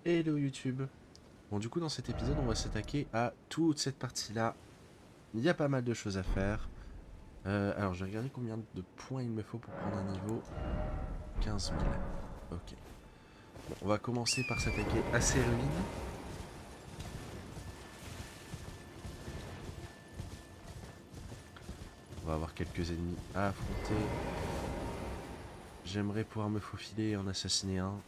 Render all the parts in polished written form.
Hello YouTube. Bon, du coup, dans cet épisode, on va s'attaquer à toute cette partie-là. Il y a pas mal de choses à faire. Alors, je vais regarder combien de points il me faut pour prendre un niveau. 15 000. Ok. Bon, on va commencer par s'attaquer à ces ruines. On va avoir quelques ennemis à affronter. J'aimerais pouvoir me faufiler et en assassiner un.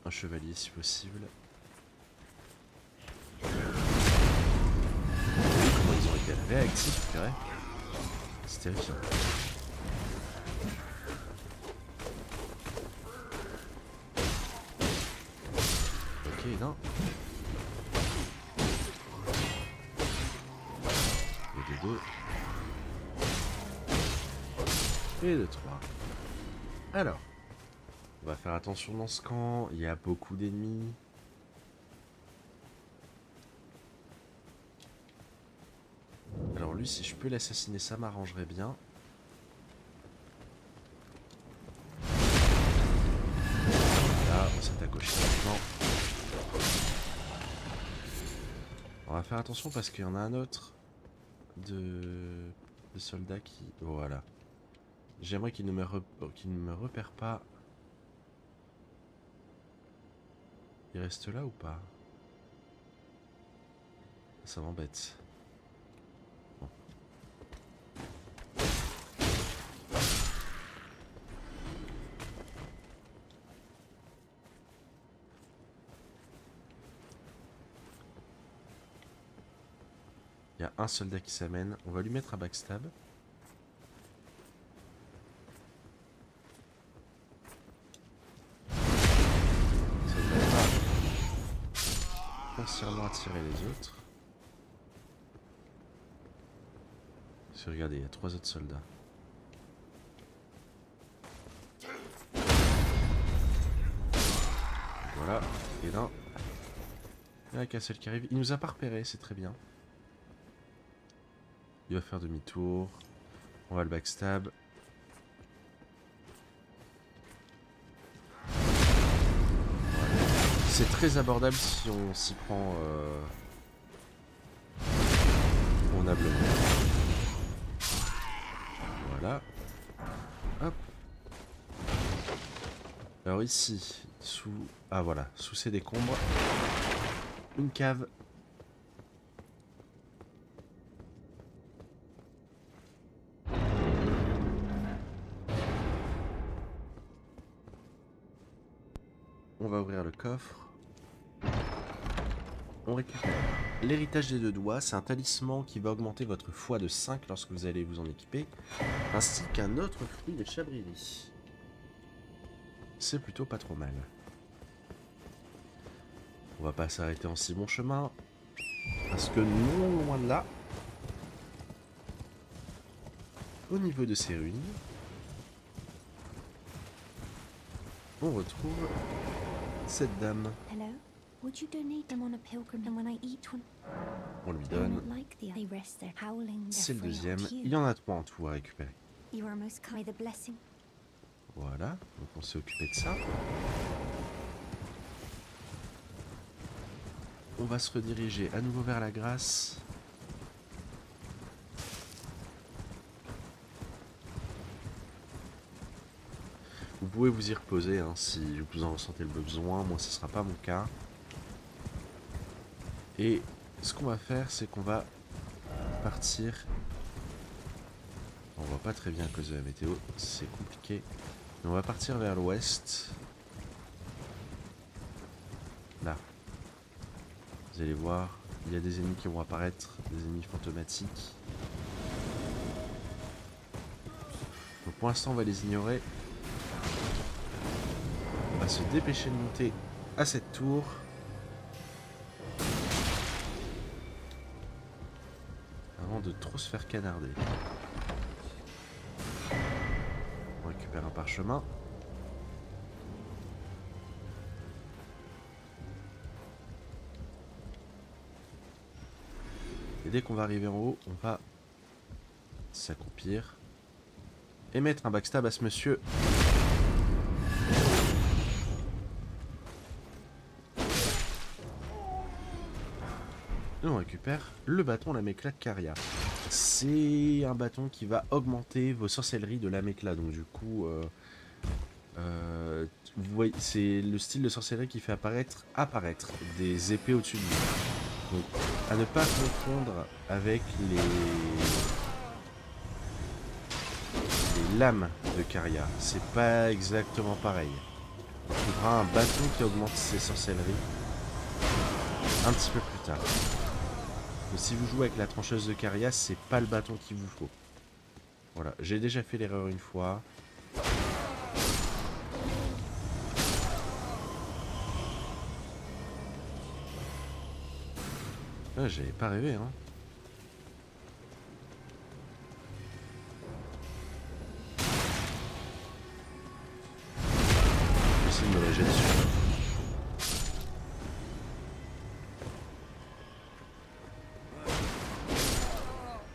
Un chevalier si possible. Comment ils ont été réactifs, c'est vrai. C'est terrifiant. Ok, non. Et de 2. Et de 3. Alors, on va faire attention dans ce camp. Il y a beaucoup d'ennemis. Alors lui, si je peux l'assassiner, ça m'arrangerait bien. Là, on s'attaque au chien maintenant. On va faire attention parce qu'il y en a un autre de soldats qui... Voilà. J'aimerais qu'il ne me repère pas. Il reste là ou pas? Ça m'embête. Bon. Il y a un soldat qui s'amène. On va lui mettre un backstab. Ça ne va pas foncièrement attirer les autres. Parce que regardez, il y a 3 autres soldats. Voilà. Et là, il y en a qu'un seul qui arrive. Il nous a pas repéré, c'est très bien. Il va faire demi-tour. On va le backstab. C'est très abordable si on s'y prend convenablement. Voilà. Hop. Alors ici, sous... Ah voilà, sous ces décombres, une cave. On va ouvrir le coffre. On récupère l'héritage des 2 doigts. C'est un talisman qui va augmenter votre foi de 5 lorsque vous allez vous en équiper. Ainsi qu'un autre fruit de chabrieri. C'est plutôt pas trop mal. On va pas s'arrêter en si bon chemin. Parce que non loin de là, au niveau de ces ruines, on retrouve cette dame. Hello? Would you donate them on a pilgrim and when I eat one? On lui They're donne. not like the they rest their howling. C'est le They're deuxième. frail. Il y en a 3 en tout à récupérer. You are most kind. The blessing. Voilà, donc on s'est occupé de ça. On va se rediriger à nouveau vers la grâce. Vous pouvez vous y reposer hein, si vous en ressentez le besoin. Moi, ce ne sera pas mon cas. Et ce qu'on va faire, c'est qu'on va partir. On voit pas très bien à cause de la météo, c'est compliqué. Mais on va partir vers l'ouest. Là. Vous allez voir, il y a des ennemis qui vont apparaître, des ennemis fantomatiques. Donc pour l'instant, on va les ignorer. On va se dépêcher de monter à cette tour. Avant de trop se faire canarder. On récupère un parchemin. Et dès qu'on va arriver en haut, on va s'accroupir et mettre un backstab à ce monsieur. Et on récupère le bâton Lamekla de Caria. C'est un bâton qui va augmenter vos sorcelleries de Lamekla. Donc du coup, vous voyez, c'est le style de sorcellerie qui fait apparaître des épées au-dessus de vous. Donc à ne pas confondre avec les lames de Caria. C'est pas exactement pareil. On trouvera un bâton qui augmente ses sorcelleries un petit peu plus tard. Mais si vous jouez avec la trancheuse de Caria, c'est pas le bâton qu'il vous faut. Voilà, j'ai déjà fait l'erreur une fois. Ah, j'avais pas rêvé, hein. J'essaie de me réjeter dessus.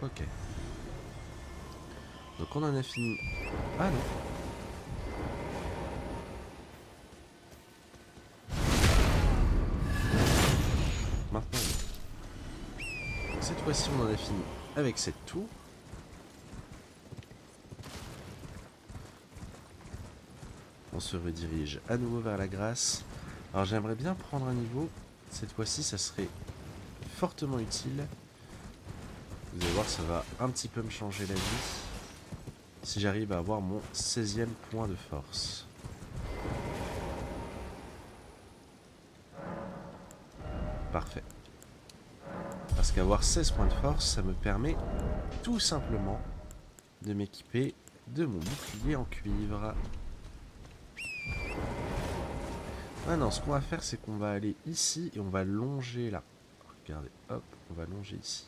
Ok. Donc on en a fini. Ah non. Maintenant, oui. Cette fois-ci, on en a fini avec cette tour. On se redirige à nouveau vers la grâce. Alors j'aimerais bien prendre un niveau. Cette fois-ci, ça serait fortement utile. Vous allez voir, ça va un petit peu me changer la vie. Si j'arrive à avoir mon 16e point de force. Parfait. Parce qu'avoir 16 points de force, ça me permet tout simplement de m'équiper de mon bouclier en cuivre. Ah non, ce qu'on va faire, c'est qu'on va aller ici et on va longer là. Regardez, hop, on va longer ici.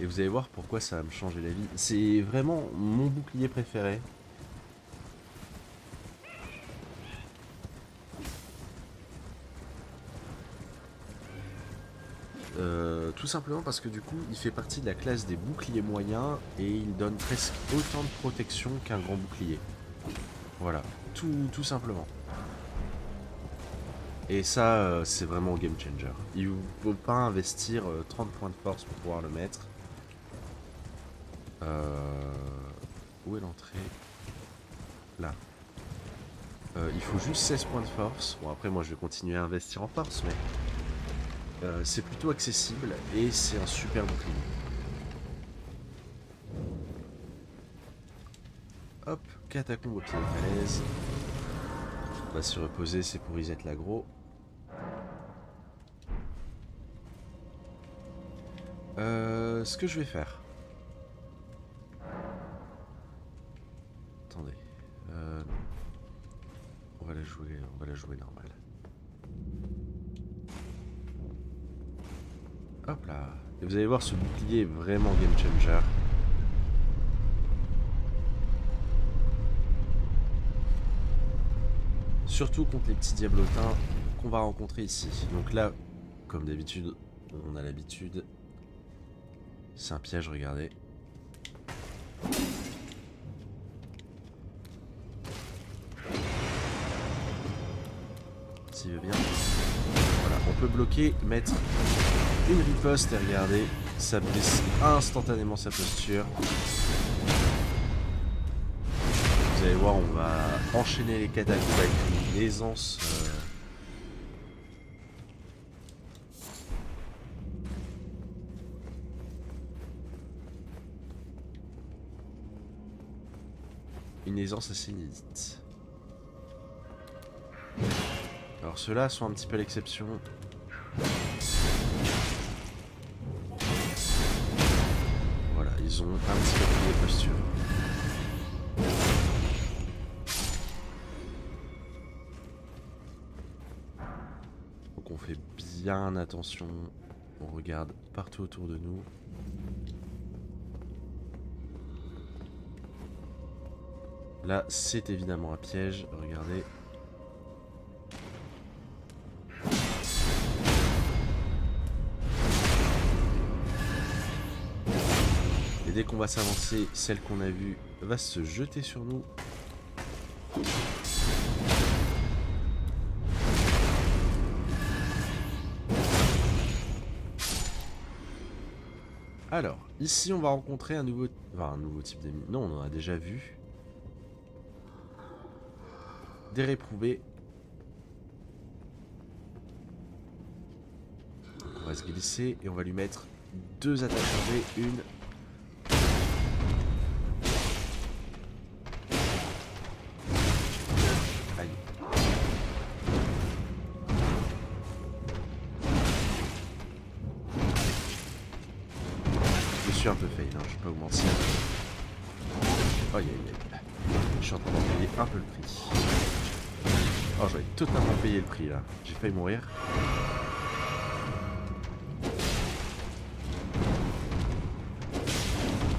Et vous allez voir pourquoi ça va me changer la vie. C'est vraiment mon bouclier préféré. Tout simplement parce que du coup, il fait partie de la classe des boucliers moyens et il donne presque autant de protection qu'un grand bouclier. Voilà, tout simplement. Et ça, c'est vraiment game changer. Il ne faut pas investir 30 points de force pour pouvoir le mettre. Où est l'entrée? Là. Il faut juste 16 points de force. Bon, après, moi, je vais continuer à investir en force, mais c'est plutôt accessible et c'est un super bouclier. Hop, catacombe au pied des falaises. On va se reposer, c'est pour Isette l'agro. Ce que je vais faire. Attendez. On va la jouer normale. Hop là. Et vous allez voir, ce bouclier est vraiment game changer. Surtout contre les petits diablotins qu'on va rencontrer ici. Donc là, comme d'habitude, on a l'habitude. C'est un piège, regardez. S'il veut bien. Voilà, on peut bloquer, mettre une riposte et regardez, ça brise instantanément sa posture. Vous allez voir, on va enchaîner les catacombes avec une aisance. Une aisance assez inédite. Alors ceux-là sont un petit peu l'exception. Voilà, ils ont un petit peu plus de posture. Donc on fait bien attention. On regarde partout autour de nous. Là, c'est évidemment un piège. Regardez. dès qu'on va s'avancer, celle qu'on a vue va se jeter sur nous. Alors, ici on va rencontrer un nouveau type d'ennemi. Non, on en a déjà vu. Des réprouvés. Donc on va se glisser et on va lui mettre 2 attaques chargées, une. Aïe. Je suis un peu fail, hein, je vais pas vous mentir. Aïe aïe aïe. Je suis en train d'en payer un peu le prix. Oh, j'avais totalement payé le prix là. J'ai failli mourir.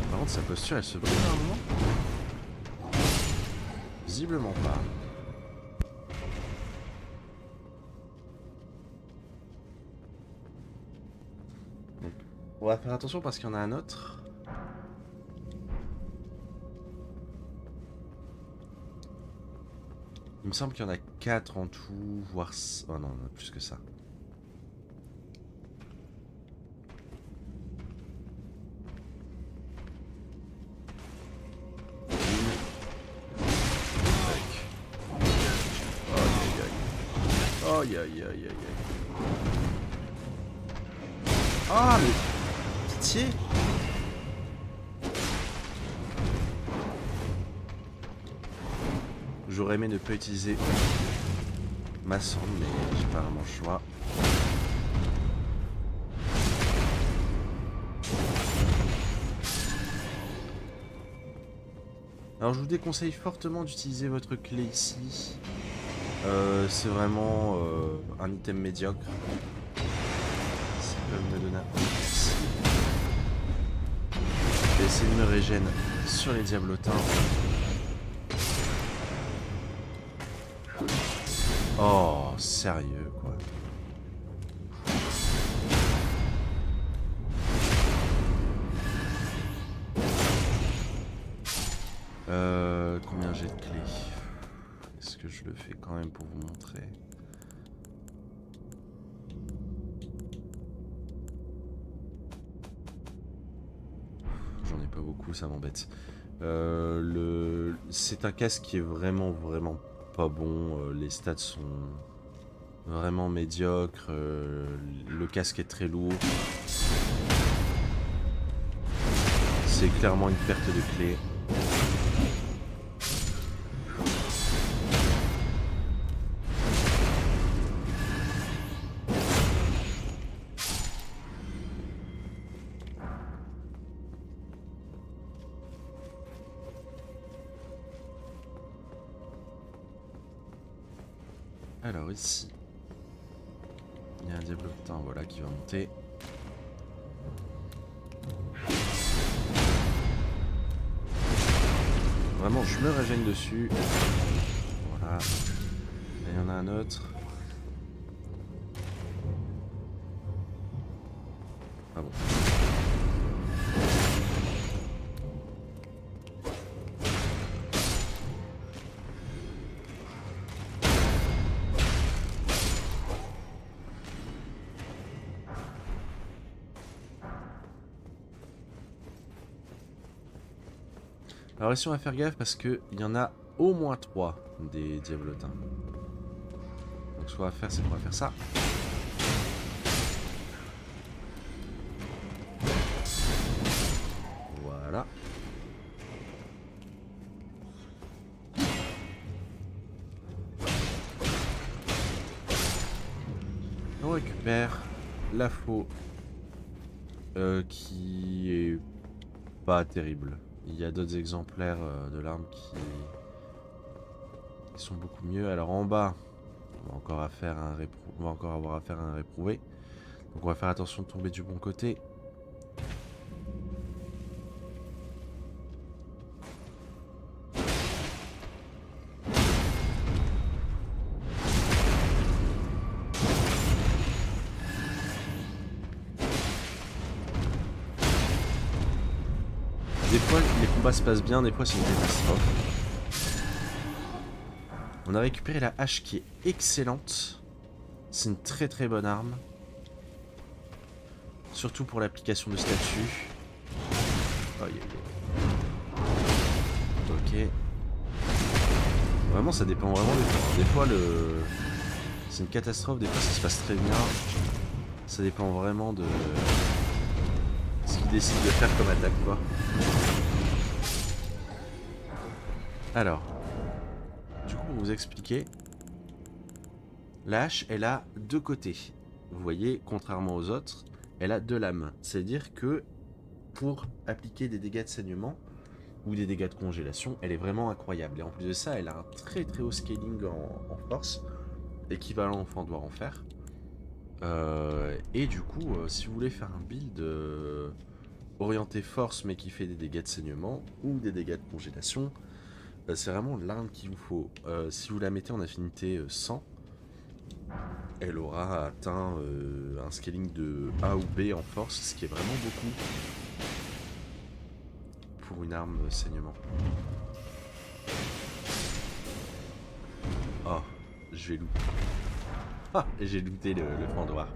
Par contre, sa posture elle se brise à un moment. Visiblement pas. Donc, on va faire attention parce qu'il y en a un autre. Il me semble qu'il y en a 4 en tout, voire... Oh non, on a plus que ça. Aïe aïe aïe aïe aïe. Ah mais... Pitié. J'aurais aimé ne pas utiliser ma sonde, mais j'ai pas vraiment le choix. Alors je vous déconseille fortement d'utiliser votre clé ici. C'est vraiment un item médiocre. Ça peut me donner un peu ici. Je vais essayer de me régène sur les diablotins. Oh, sérieux quoi. Combien j'ai de clés? Est-ce que je le fais quand même pour vous montrer? J'en ai pas beaucoup, ça m'embête. C'est un casque qui est vraiment pas bon. Les stats sont vraiment médiocres. Le casque est très lourd. C'est clairement une perte de clé. Alors ici, il y a un diablotin, voilà, qui va monter. Vraiment, je me régène dessus. Voilà. Et il y en a un autre. Ah bon. Alors ici on va faire gaffe parce qu'il y en a au moins 3 des diablotins. Donc ce qu'on va faire c'est qu'on va faire ça. Voilà. On récupère la faux qui est pas terrible. Il y a d'autres exemplaires de l'arme qui sont beaucoup mieux. Alors en bas, on va encore avoir affaire à un réprouvé. Donc on va faire attention de tomber du bon côté. Des fois les combats se passent bien, des fois c'est une catastrophe. On a récupéré la hache qui est excellente. C'est une très très bonne arme. Surtout pour l'application de statut. Oh, ok. Vraiment ça dépend vraiment des fois. Des fois c'est une catastrophe, des fois ça se passe très bien. Ça dépend vraiment de ce qu'ils décident de faire comme attaque quoi. Alors, du coup pour vous expliquer, la hache elle a deux côtés. Vous voyez, contrairement aux autres, elle a deux lames. C'est-à-dire que pour appliquer des dégâts de saignement ou des dégâts de congélation, elle est vraiment incroyable. Et en plus de ça, elle a un très très haut scaling en force, équivalent au fendoir en fer. Et du coup, si vous voulez faire un build orienté force mais qui fait des dégâts de saignement ou des dégâts de congélation, c'est vraiment l'arme qu'il vous faut. Si vous la mettez en affinité 100, elle aura atteint un scaling de A ou B en force, ce qui est vraiment beaucoup pour une arme saignement. Oh, je vais louper. Ah, j'ai looté le fendoir.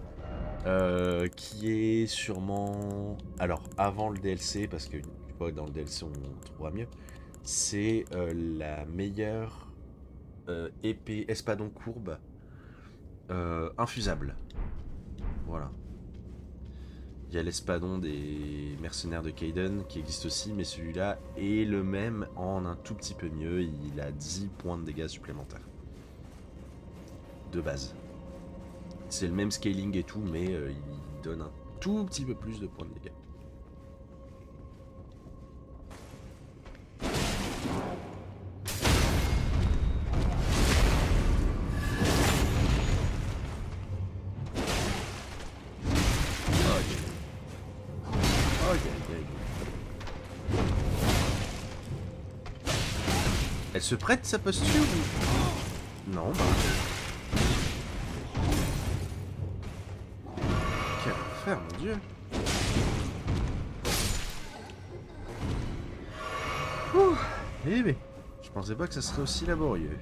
Qui est sûrement... Alors, avant le DLC, parce que une fois dans le DLC on trouvera mieux, c'est la meilleure épée espadon courbe infusable. Voilà. Il y a l'espadon des mercenaires de Kaidan qui existe aussi, mais celui-là est le même en un tout petit peu mieux. Il a 10 points de dégâts supplémentaires. De base. C'est le même scaling et tout, mais il donne un tout petit peu plus de points de dégâts. Elle se prête sa posture ou... Non, bah... Quel enfer, mon dieu. Ouh, eh ben, je pensais pas que ça serait aussi laborieux.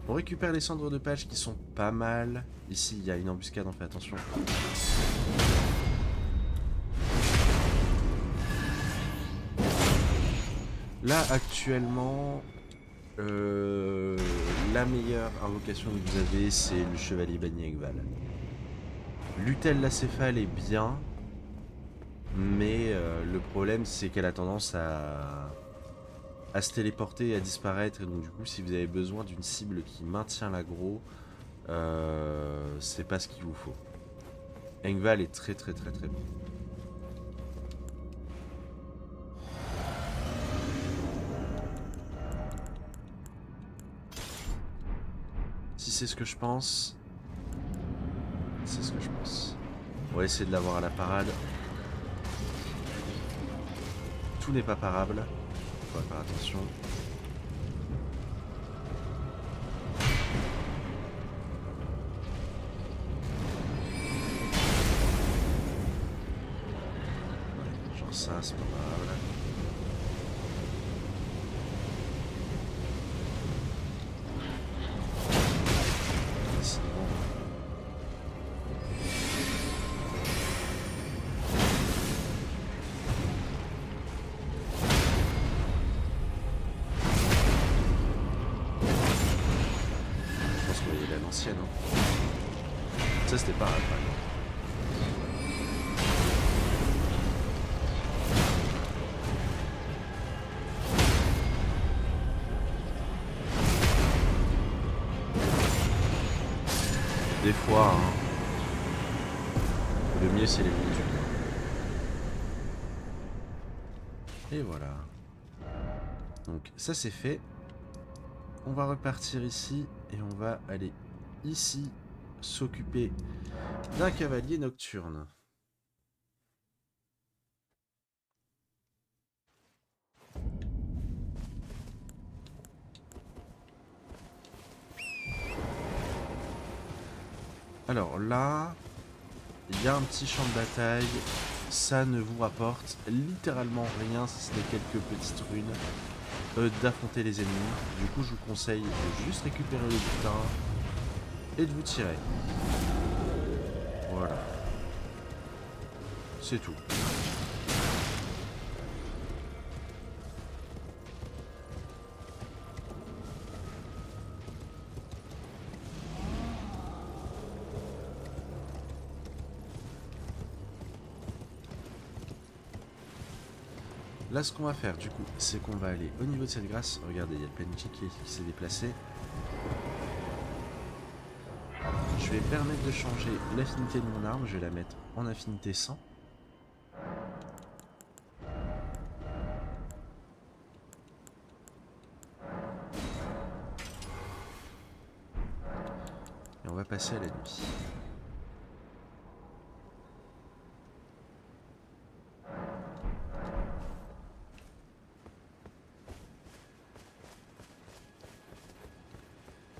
On récupère les cendres de page qui sont pas mal. Ici, il y a une embuscade, on fait attention. Là, actuellement, la meilleure invocation que vous avez, c'est le chevalier banni Engval. Lutel lacéphale est bien, mais le problème, c'est qu'elle a tendance à se téléporter et à disparaître. Et donc, du coup, si vous avez besoin d'une cible qui maintient l'aggro, c'est pas ce qu'il vous faut. Engval est très très très très bon. Si c'est ce que je pense, c'est ce que je pense. On va essayer de l'avoir à la parade. Tout n'est pas parable. Faut faire attention. Ouais, genre ça, c'est pas parable. C'est bon. Je pense qu'on va y aller à l'ancienne. Hein. Ça, c'était pas grave, par exemple. Des fois, hein, le mieux c'est les minutes. Et voilà. Donc ça c'est fait. On va repartir ici et on va aller ici s'occuper d'un cavalier nocturne. Alors là, il y a un petit champ de bataille ça ne vous rapporte littéralement rien si ce n'est quelques petites runes d'affronter les ennemis. Du coup, je vous conseille de juste récupérer le butin et de vous tirer. Voilà. C'est tout. Là, ce qu'on va faire, du coup, c'est qu'on va aller au niveau de cette grâce. Regardez, il y a le Panichi qui s'est déplacé. Je vais permettre de changer l'affinité de mon arme. Je vais la mettre en affinité 100. Et on va passer à la nuit.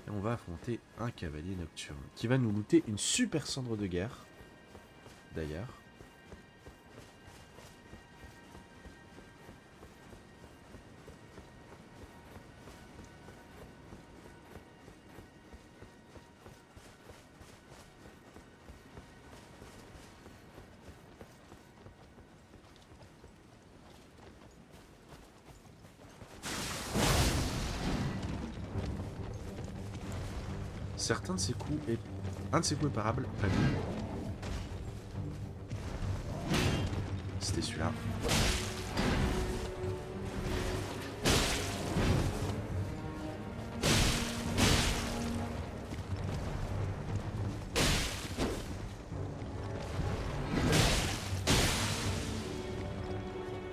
Et on va affronter un cavalier nocturne qui va nous looter une super cendre de guerre. D'ailleurs. Certains de ses coups est... Un de ses coups est parable, pas lui. C'était celui-là.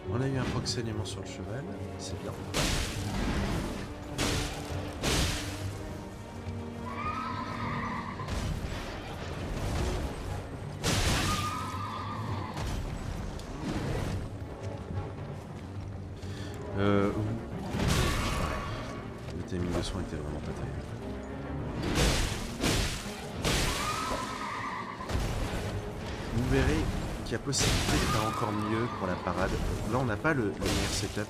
On a eu un proxénément sur le cheval, c'est bien. Le timing de soin était vraiment pas terrible. Vous verrez qu'il y a possibilité de faire encore mieux pour la parade. Là, on n'a pas le meilleur setup.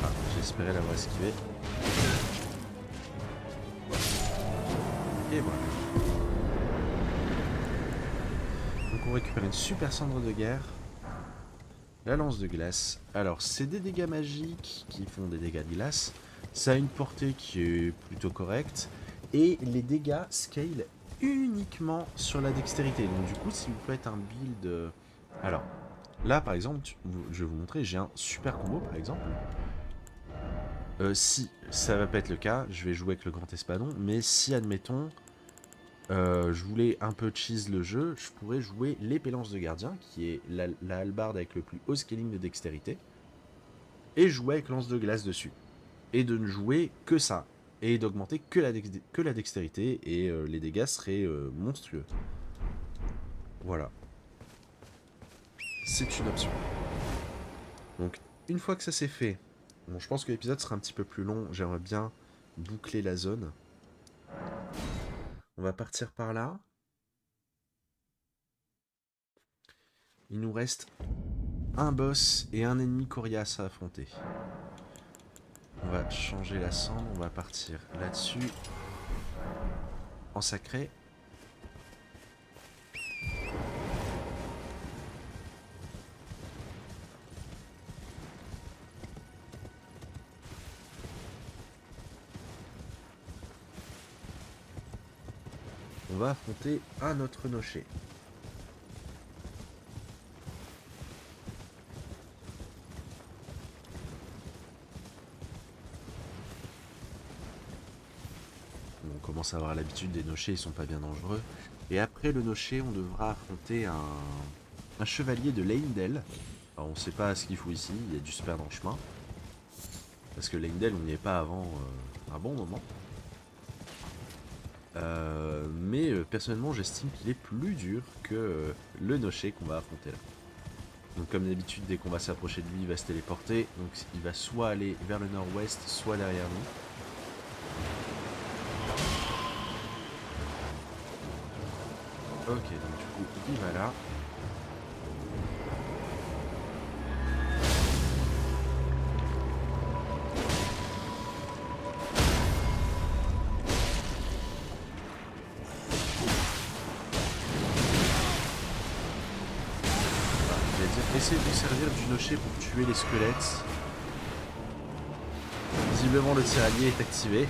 Ah, j'espérais l'avoir esquivé. Et voilà. Donc on récupère une super cendre de guerre. La lance de glace. Alors c'est des dégâts magiques qui font des dégâts de glace. Ça a une portée qui est plutôt correcte. Et les dégâts scale uniquement sur la dextérité. Donc du coup si vous faites un build... Alors là par exemple, je vais vous montrer, j'ai un super combo par exemple. Si ça va pas être le cas, je vais jouer avec le grand espadon. Mais si admettons... je voulais un peu cheese le jeu, je pourrais jouer l'épée lance de gardien, qui est la hallebarde avec le plus haut scaling de dextérité, et jouer avec lance de glace dessus. Et de ne jouer que ça, et d'augmenter que la dextérité, et les dégâts seraient monstrueux. Voilà. C'est une option. Donc, une fois que ça c'est fait, bon, je pense que l'épisode sera un petit peu plus long, j'aimerais bien boucler la zone. On va partir par là. Il nous reste un boss et un ennemi coriace à affronter. On va changer la cendre, on va partir là-dessus. En sacré. On va affronter un autre nocher. On commence à avoir l'habitude des nochers, ils sont pas bien dangereux. Et après le nocher, on devra affronter un chevalier de Leyndell. Alors on sait pas ce qu'il faut ici, il y a dû se perdre en chemin. Parce que Leyndell, on n'y est pas avant un bon moment. Mais personnellement, j'estime qu'il est plus dur que le Nocher qu'on va affronter là. Donc comme d'habitude, dès qu'on va s'approcher de lui, il va se téléporter. Donc il va soit aller vers le nord-ouest, soit derrière nous. Ok, donc du coup, il va là. Essayer de lui servir du Nocher pour tuer les squelettes. Visiblement, le tiraillier est activé.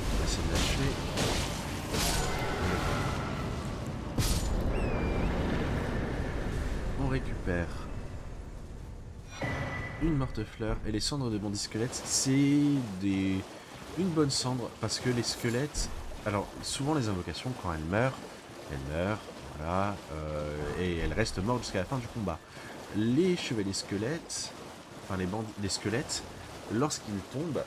On va essayer de l'achever. On récupère une morte-fleur et les cendres de bandits squelettes, c'est une bonne cendre parce que les squelettes, alors souvent les invocations quand elles meurent, voilà, et elles restent mortes jusqu'à la fin du combat. Les chevaliers squelettes, enfin les squelettes, lorsqu'ils tombent,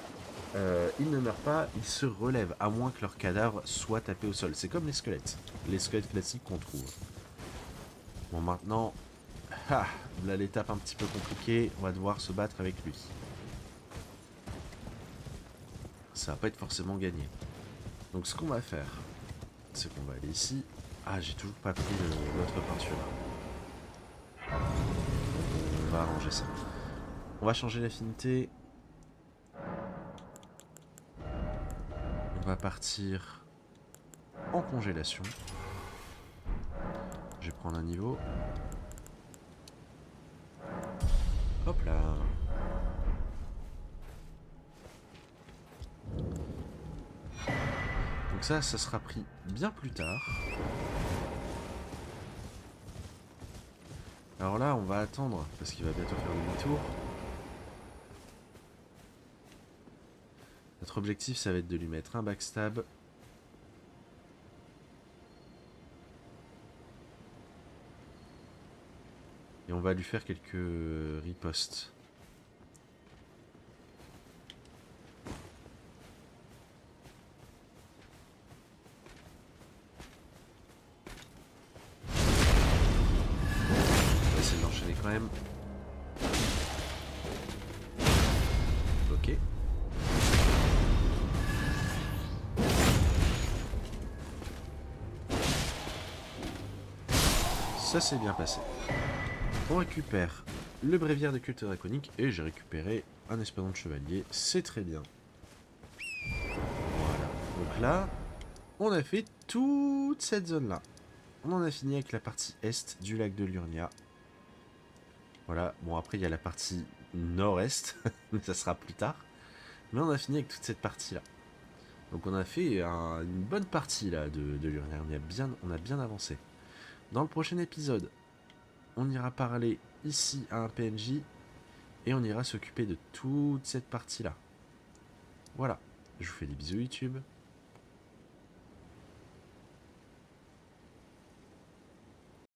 ils ne meurent pas, ils se relèvent à moins que leur cadavre soit tapé au sol. C'est comme les squelettes classiques qu'on trouve. Bon, maintenant, là l'étape un petit peu compliquée, on va devoir se battre avec lui. Ça va pas être forcément gagné. Donc ce qu'on va faire, c'est qu'on va aller ici. Ah, j'ai toujours pas pris l'autre peinture. On va arranger ça. On va changer l'affinité. On va partir en congélation. Je vais prendre un niveau. Hop là. Donc ça sera pris bien plus tard. Alors là, on va attendre, parce qu'il va bientôt faire demi-tour. Notre objectif, ça va être de lui mettre un backstab. Et on va lui faire quelques ripostes. On va essayer de l'enchaîner quand même. Ok. Ça s'est bien passé. On récupère le bréviaire de culte draconique et j'ai récupéré un espadon de chevalier. C'est très bien. Voilà. Donc là, on a fait toute cette zone-là. On en a fini avec la partie est du lac de Lurnia. Voilà. Bon, après, il y a la partie nord-est. Mais ça sera plus tard. Mais on a fini avec toute cette partie-là. Donc on a fait une bonne partie là de Lurnia. On a bien avancé. Dans le prochain épisode, on ira parler ici à un PNJ et on ira s'occuper de toute cette partie-là. Voilà, je vous fais des bisous YouTube.